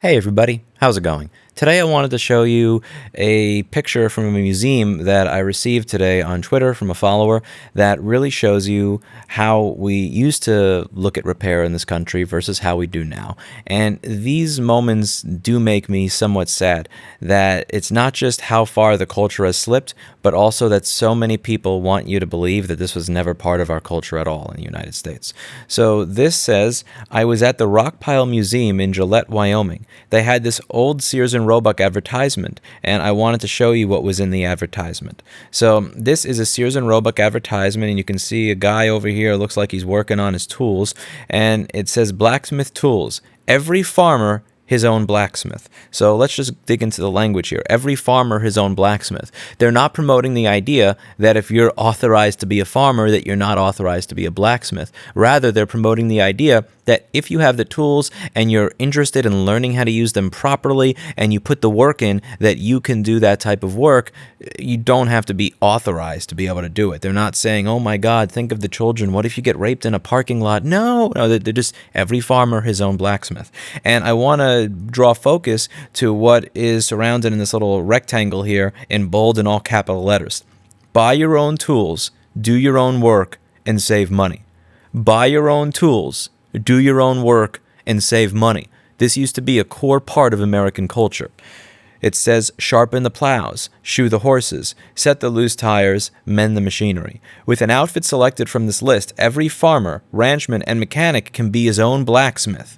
Hey everybody, how's it going? Today I wanted to show you a picture from a museum that I received today on Twitter from a follower that really shows you how we used to look at repair in this country versus how we do now. And these moments do make me somewhat sad that it's not just how far the culture has slipped, but also that so many people want you to believe that this was never part of our culture at all in the United States. So this says, I was at the Rockpile Museum in Gillette, Wyoming. They had this old Sears and Roebuck advertisement, and I wanted to show you what was in the advertisement. So this is a Sears and Roebuck advertisement, and you can see a guy over here looks like he's working on his tools, and it says blacksmith tools. Every farmer his own blacksmith. So let's just dig into the language here. Every farmer his own blacksmith. They're not promoting the idea that if you're authorized to be a farmer, that you're not authorized to be a blacksmith. Rather, they're promoting the idea that if you have the tools and you're interested in learning how to use them properly and you put the work in, that you can do that type of work. You don't have to be authorized to be able to do it. They're not saying, oh my God, think of the children. What if you get raped in a parking lot? No, they're just every farmer his own blacksmith. And I want to draw focus to what is surrounded in this little rectangle here in bold and all capital letters. Buy your own tools, do your own work, and save money. Buy your own tools, do your own work, and save money. This used to be a core part of American culture. It says, sharpen the plows, shoe the horses, set the loose tires, mend the machinery. With an outfit selected from this list, every farmer, ranchman, and mechanic can be his own blacksmith.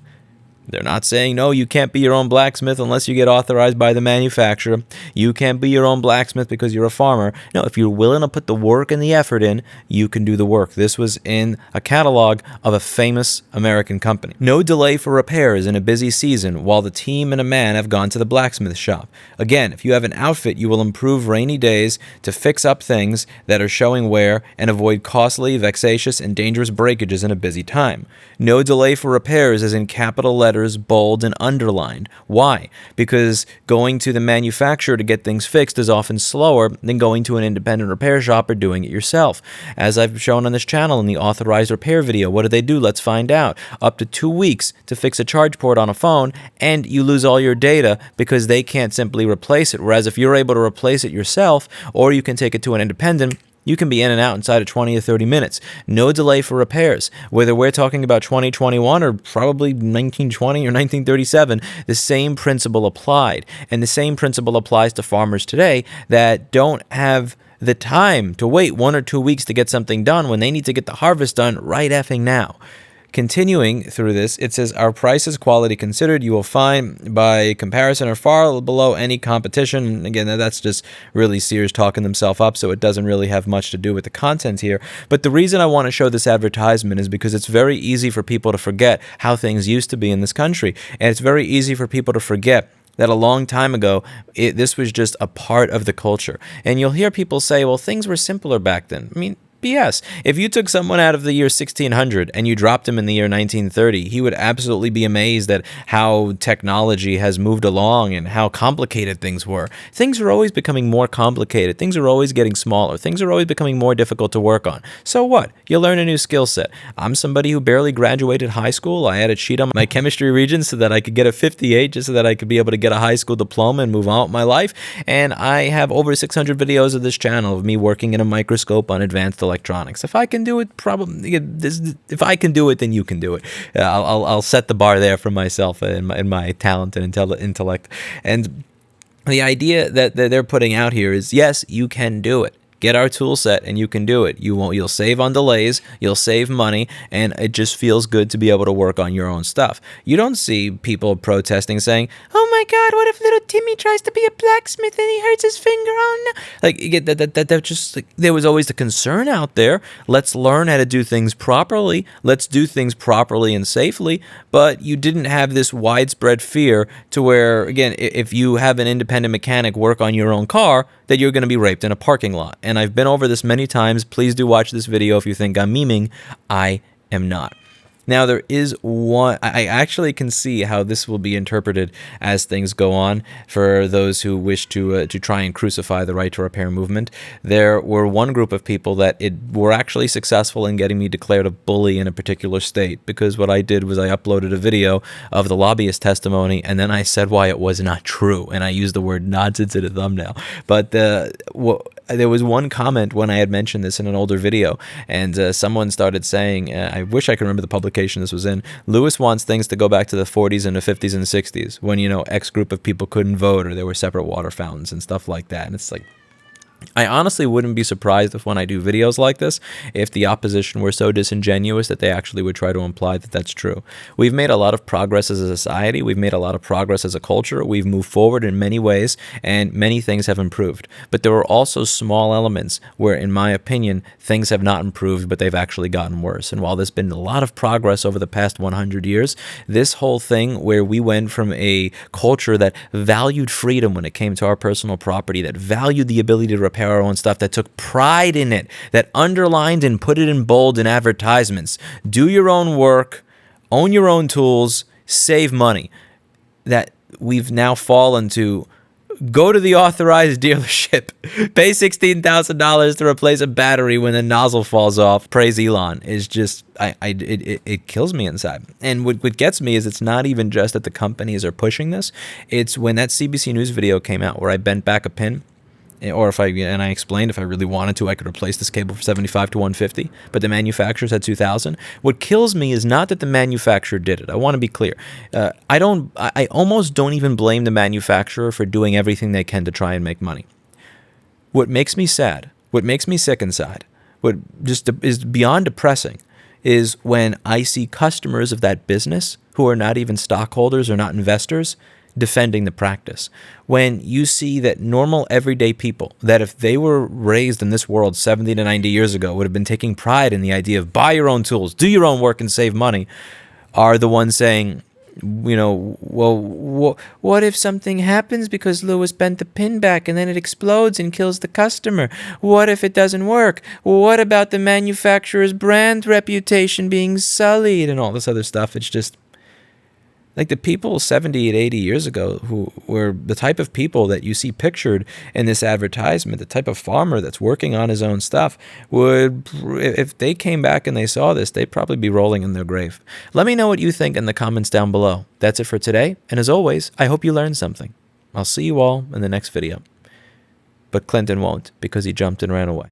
They're not saying, no, you can't be your own blacksmith unless you get authorized by the manufacturer. You can't be your own blacksmith because you're a farmer. No, if you're willing to put the work and the effort in, you can do the work. This was in a catalog of a famous American company. No delay for repairs in a busy season while the team and a man have gone to the blacksmith shop. Again, if you have an outfit, you will improve rainy days to fix up things that are showing wear and avoid costly, vexatious, and dangerous breakages in a busy time. No delay for repairs is in capital letters, bold and underlined. Why? Because going to the manufacturer to get things fixed is often slower than going to an independent repair shop or doing it yourself. As I've shown on this channel in the authorized repair video, what do? Let's find out. Up to 2 weeks to fix a charge port on a phone, and you lose all your data because they can't simply replace it. Whereas if you're able to replace it yourself, or you can take it to an independent, you can be in and out inside of 20 or 30 minutes. No delay for repairs. Whether we're talking about 2021 or probably 1920 or 1937, the same principle applied. And the same principle applies to farmers today that don't have the time to wait 1 or 2 weeks to get something done when they need to get the harvest done right effing now. Continuing through this, it says, our prices, quality considered, you will find by comparison are far below any competition. And again, that's just really Sears talking themselves up, so it doesn't really have much to do with the content here. But the reason I want to show this advertisement is because it's very easy for people to forget how things used to be in this country. And it's very easy for people to forget that a long time ago, this was just a part of the culture. And you'll hear people say, well, things were simpler back then. I mean, BS. If you took someone out of the year 1600 and you dropped him in the year 1930, he would absolutely be amazed at how technology has moved along and how complicated things were. Things are always becoming more complicated. Things are always getting smaller. Things are always becoming more difficult to work on. So what? You learn a new skill set. I'm somebody who barely graduated high school. I had to cheat on my chemistry region so that I could get a 58 just so that I could be able to get a high school diploma and move on with my life. And I have over 600 videos of this channel of me working in a microscope on advanced electronics. If I can do it, probably if I can do it, then you can do it. I'll set the bar there for myself and my talent and intellect. And the idea that they're putting out here is, yes, you can do it. Get our tool set and you can do it. You'll save on delays, you'll save money, and it just feels good to be able to work on your own stuff. You don't see people protesting saying, oh my God, what if little Timmy tries to be a blacksmith and he hurts his finger? Oh no. Like, that just, like, there was always the concern out there. Let's learn how to do things properly. Let's do things properly and safely. But you didn't have this widespread fear to where, again, if you have an independent mechanic work on your own car, that you're going to be raped in a parking lot. And I've been over this many times. Please do watch this video if you think I'm memeing. I am not. Now, there is one, I actually can see how this will be interpreted as things go on for those who wish to try and crucify the right to repair movement. There were one group of people that were actually successful in getting me declared a bully in a particular state, because what I did was I uploaded a video of the lobbyist testimony, and then I said why it was not true, and I used the word nonsense in a thumbnail. But there was one comment when I had mentioned this in an older video, and someone started saying, I wish I could remember the publication this was in, Lewis wants things to go back to the 40s and the 50s and 60s when, X group of people couldn't vote or there were separate water fountains and stuff like that. And it's like, I honestly wouldn't be surprised if when I do videos like this, if the opposition were so disingenuous that they actually would try to imply that that's true. We've made a lot of progress as a society. We've made a lot of progress as a culture. We've moved forward in many ways, and many things have improved. But there are also small elements where, in my opinion, things have not improved, but they've actually gotten worse. And while there's been a lot of progress over the past 100 years, this whole thing where we went from a culture that valued freedom when it came to our personal property, that valued the ability to repair our own stuff, that took pride in it, that underlined and put it in bold in advertisements, do your own work, own your own tools, save money, that we've now fallen to go to the authorized dealership, pay $16,000 to replace a battery when the nozzle falls off. Praise Elon is just, it kills me inside. And what gets me is it's not even just that the companies are pushing this. It's when that CBC News video came out where I bent back a pin, or I explained if I really wanted to, I could replace this cable for $75 to $150, but the manufacturer said $2,000. What kills me is not that the manufacturer did it. I want to be clear. I almost don't even blame the manufacturer for doing everything they can to try and make money. What makes me sad, what makes me sick inside, what just is beyond depressing, is when I see customers of that business who are not even stockholders or not investors defending the practice. When you see that normal everyday people, that if they were raised in this world 70 to 90 years ago, would have been taking pride in the idea of buy your own tools, do your own work and save money, are the ones saying, well, what if something happens because Lewis bent the pin back and then it explodes and kills the customer? What if it doesn't work? What about the manufacturer's brand reputation being sullied and all this other stuff? It's just like the people 70 and 80 years ago who were the type of people that you see pictured in this advertisement, the type of farmer that's working on his own stuff, would, if they came back and they saw this, they'd probably be rolling in their grave. Let me know what you think in the comments down below. That's it for today, and as always, I hope you learned something. I'll see you all in the next video. But Clinton won't, because he jumped and ran away.